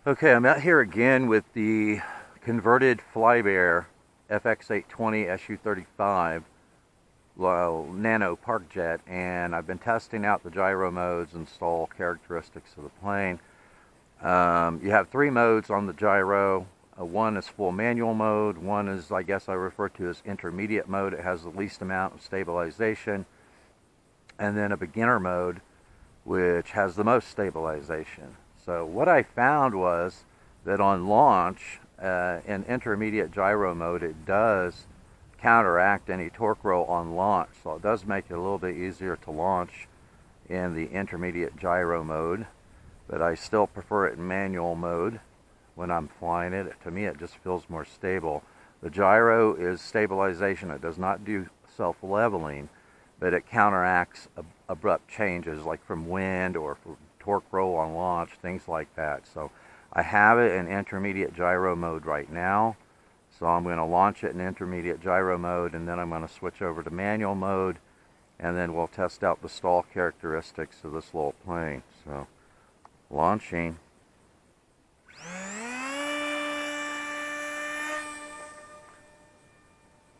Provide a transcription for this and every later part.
Okay, I'm out here again with the converted FlyBear FX-820 SU-35 Nano Parkjet, and I've been testing out the gyro modes and stall characteristics of the plane. You have three modes on the gyro. One is full manual mode, one is, I guess I refer to as intermediate mode. It has the least amount of stabilization, and then a beginner mode, which has the most stabilization. So what I found was that on launch, in intermediate gyro mode, it does counteract any torque roll on launch. So it does make it a little bit easier to launch in the intermediate gyro mode, but I still prefer it in manual mode when I'm flying it. To me, it just feels more stable. The gyro is stabilization. It does not do self-leveling, but it counteracts abrupt changes like from wind or from torque roll on launch, things like that. So I have it in intermediate gyro mode right now. So I'm going to launch it in intermediate gyro mode, and then I'm going to switch over to manual mode, and then we'll test out the stall characteristics of this little plane. So launching.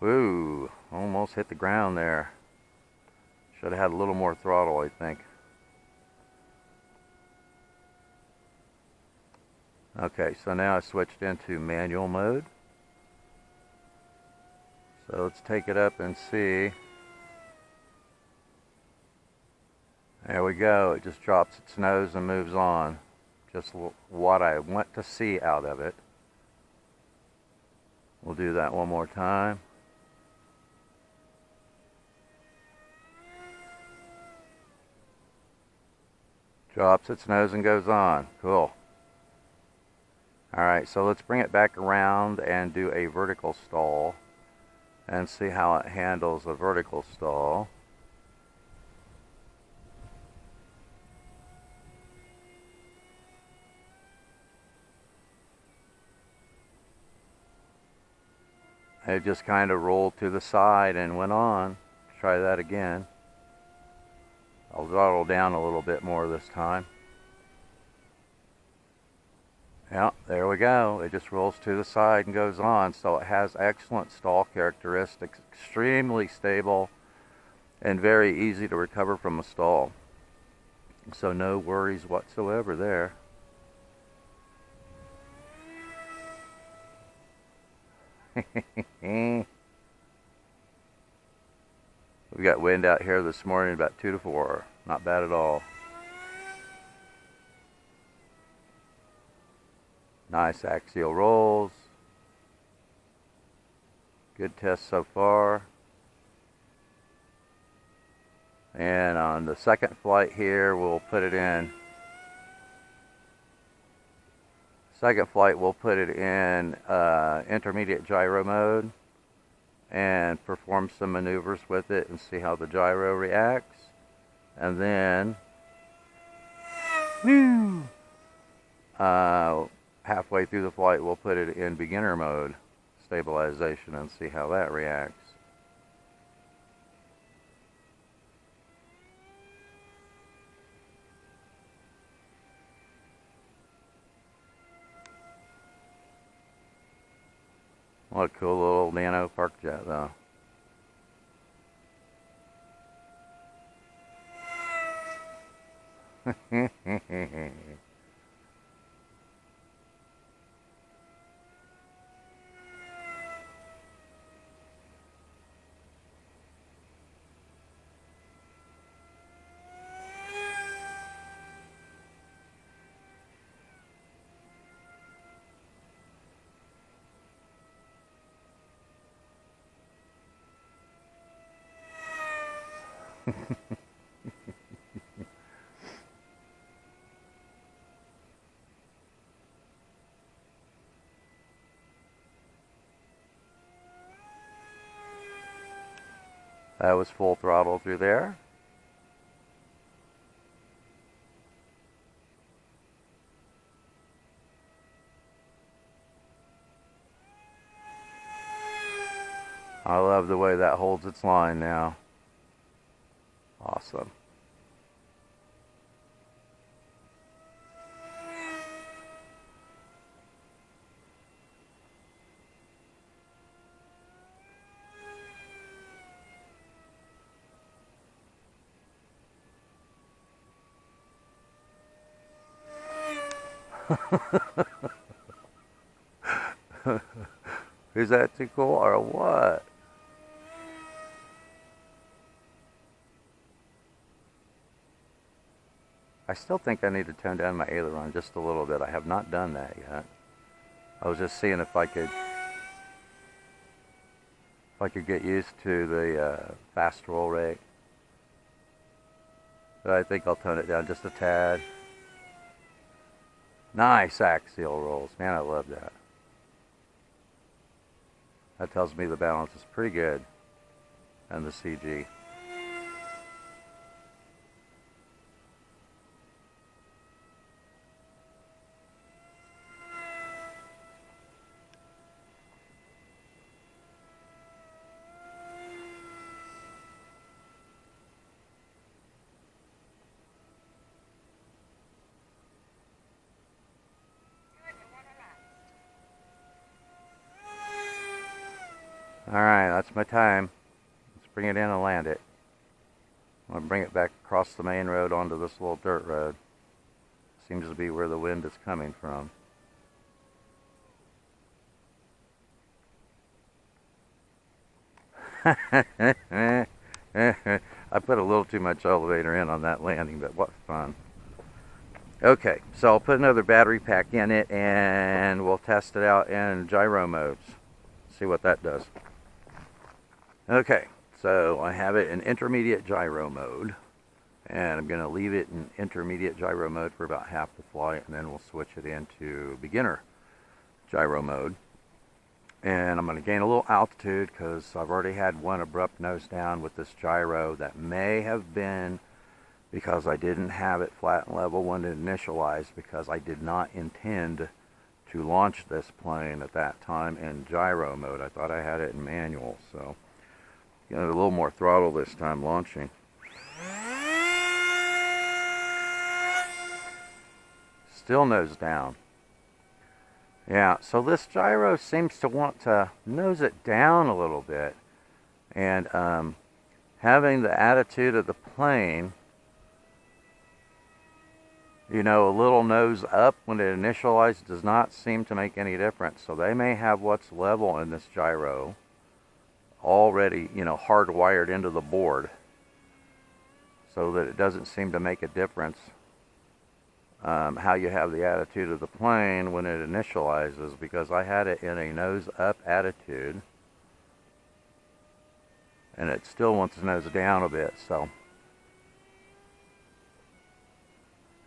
Woo, almost hit the ground there. Should have had a little more throttle, I think. Okay, so now I switched into manual mode. So let's take it up and see. There we go. It just drops its nose and moves on. Just what I want to see out of it. We'll do that one more time. Drops its nose and goes on. Cool. Alright, so let's bring it back around and do a vertical stall and see how it handles a vertical stall. It just kind of rolled to the side and went on. Try that again. I'll throttle down a little bit more this time. Yeah, there we go. It just rolls to the side and goes on. So it has excellent stall characteristics, extremely stable, and very easy to recover from a stall. So no worries whatsoever there. We got wind out here this morning about 2 to 4. Not bad at all. Nice axial rolls. Good test so far. And on the second flight here, we'll put it in. Second flight, we'll put it in intermediate gyro mode and perform some maneuvers with it and see how the gyro reacts. And then, woo! Halfway through the flight, we'll put it in beginner mode, stabilization, and see how that reacts. What a cool little Nano Parkjet, though. That was full throttle through there. I love the way that holds its line now. Awesome. Is that too cool or what? I still think I need to tone down my aileron just a little bit. I have not done that yet. I was just seeing if I could get used to the fast roll rate. But I think I'll tone it down just a tad. Nice axial rolls. Man, I love that. That tells me the balance is pretty good on the CG. Alright, that's my time. Let's bring it in and land it. I'm going to bring it back across the main road onto this little dirt road. Seems to be where the wind is coming from. I put a little too much elevator in on that landing, but what fun. Okay, so I'll put another battery pack in it and we'll test it out in gyro modes. See what that does. Okay, so I have it in intermediate gyro mode, and I'm going to leave it in intermediate gyro mode for about half the flight, and then we'll switch it into beginner gyro mode. And I'm going to gain a little altitude because I've already had one abrupt nose down with this gyro. That may have been because I didn't have it flat and level when it initialized, because I did not intend to launch this plane at that time in gyro mode. I thought I had it in manual, so got a little more throttle this time launching. Still nose down. Yeah, so this gyro seems to want to nose it down a little bit, and having the attitude of the plane, you know, a little nose up when it initialized does not seem to make any difference. So they may have what's level in this gyro already, you know, hardwired into the board, so that it doesn't seem to make a difference how you have the attitude of the plane when it initializes, because I had it in a nose up attitude and it still wants to nose down a bit. So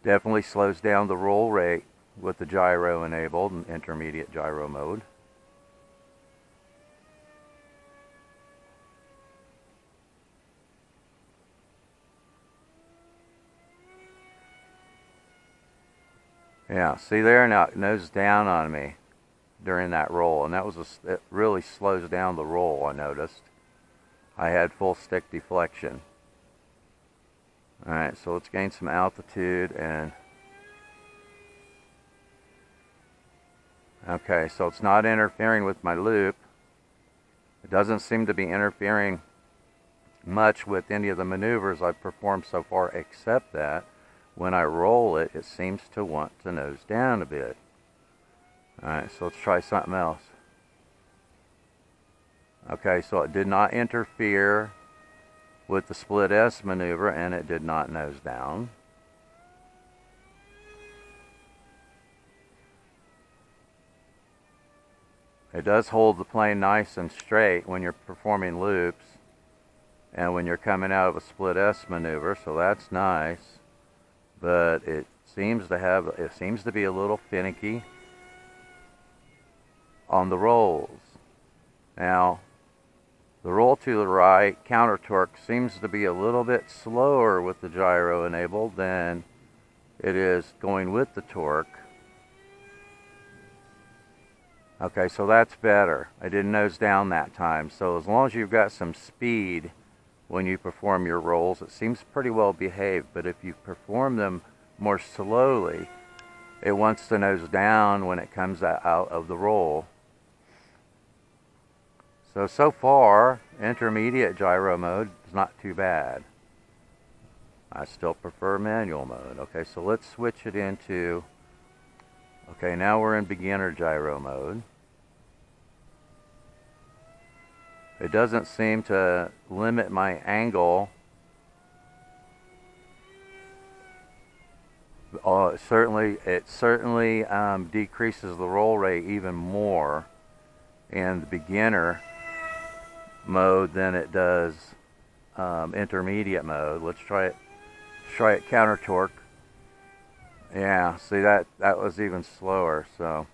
definitely slows down the roll rate with the gyro enabled in intermediate gyro mode. Yeah, see there, now it nosed down on me during that roll, and that was it really slows down the roll. I noticed I had full stick deflection. Alright, so let's gain some altitude. And okay, so it's not interfering with my loop. It doesn't seem to be interfering much with any of the maneuvers I've performed so far, except that when I roll it, it seems to want to nose down a bit. Alright, so let's try something else. Okay, so it did not interfere with the split S maneuver, and it did not nose down. It does hold the plane nice and straight when you're performing loops and when you're coming out of a split S maneuver, so that's nice. But it seems to be a little finicky on the rolls. Now, the roll to the right counter torque seems to be a little bit slower with the gyro enabled than it is going with the torque. Okay, so that's better. I didn't nose down that time. So as long as you've got some speed when you perform your rolls, it seems pretty well behaved. But if you perform them more slowly, it wants to nose down when it comes out of the roll. So far, intermediate gyro mode is not too bad. I still prefer manual mode. Okay, so let's switch it into Okay, now we're in beginner gyro mode. It doesn't seem to limit my angle. Oh, it certainly decreases the roll rate even more in the beginner mode than it does intermediate mode. Let's try it. Try it counter torque. Yeah, see that was even slower. So,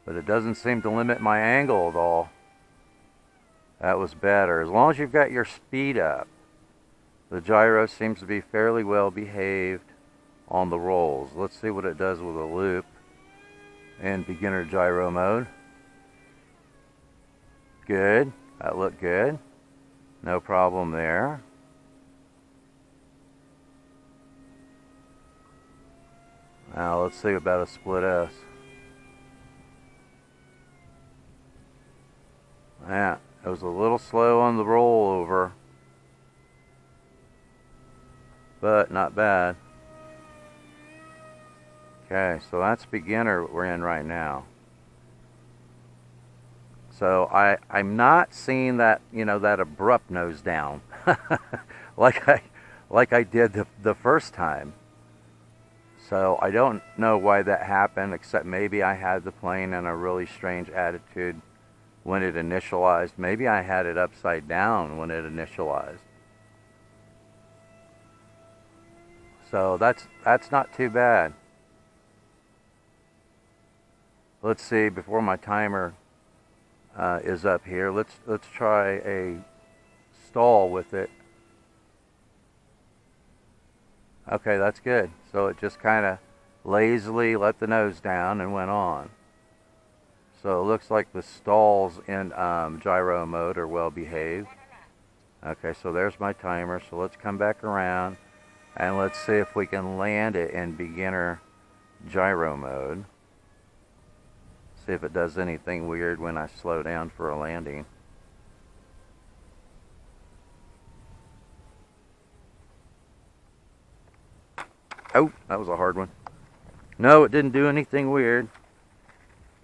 but it doesn't seem to limit my angle at all. That was better. As long as you've got your speed up, the gyro seems to be fairly well behaved on the rolls. Let's see what it does with a loop in beginner gyro mode. Good. That looked good. No problem there. Now let's see about a split S. Yeah, it was a little slow on the rollover, but not bad. Okay, so that's beginner we're in right now. So I'm not seeing that, you know, that abrupt nose down like I did the first time. So I don't know why that happened, except maybe I had the plane in a really strange attitude when it initialized. Maybe I had it upside down when it initialized. So that's not too bad. Let's see, before my timer is up here, let's try a stall with it. Okay, that's good. So it just kind of lazily let the nose down and went on. So it looks like the stalls in gyro mode are well behaved. Okay, so there's my timer. So let's come back around and let's see if we can land it in beginner gyro mode. See if it does anything weird when I slow down for a landing. Oh, that was a hard one. No, it didn't do anything weird.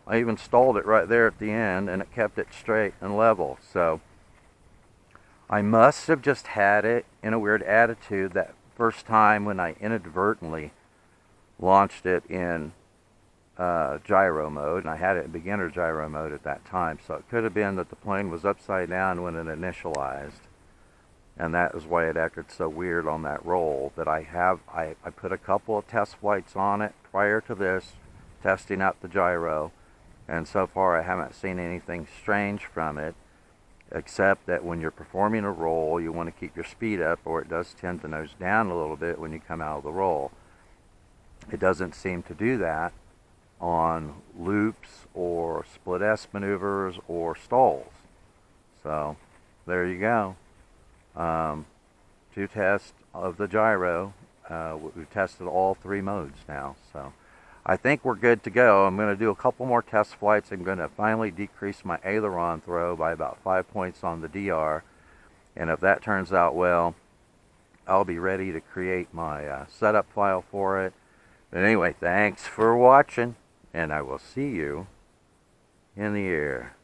I even stalled it right there at the end and it kept it straight and level. So I must have just had it in a weird attitude that first time when I inadvertently launched it in gyro mode, and I had it in beginner gyro mode at that time. So it could have been that the plane was upside down when it initialized, and that is why it acted so weird on that roll. That I put a couple of test flights on it prior to this, testing out the gyro, and so far I haven't seen anything strange from it, except that when you're performing a roll, you want to keep your speed up, or it does tend to nose down a little bit when you come out of the roll. It doesn't seem to do that on loops or split S maneuvers or stalls. So there you go. 2 tests of the gyro. We've tested all 3 modes now, so I think we're good to go. I'm going to do a couple more test flights. I'm going to finally decrease my aileron throw by about 5 points on the DR, and if that turns out well, I'll be ready to create my setup file for it. But anyway, thanks for watching, and I will see you in the air.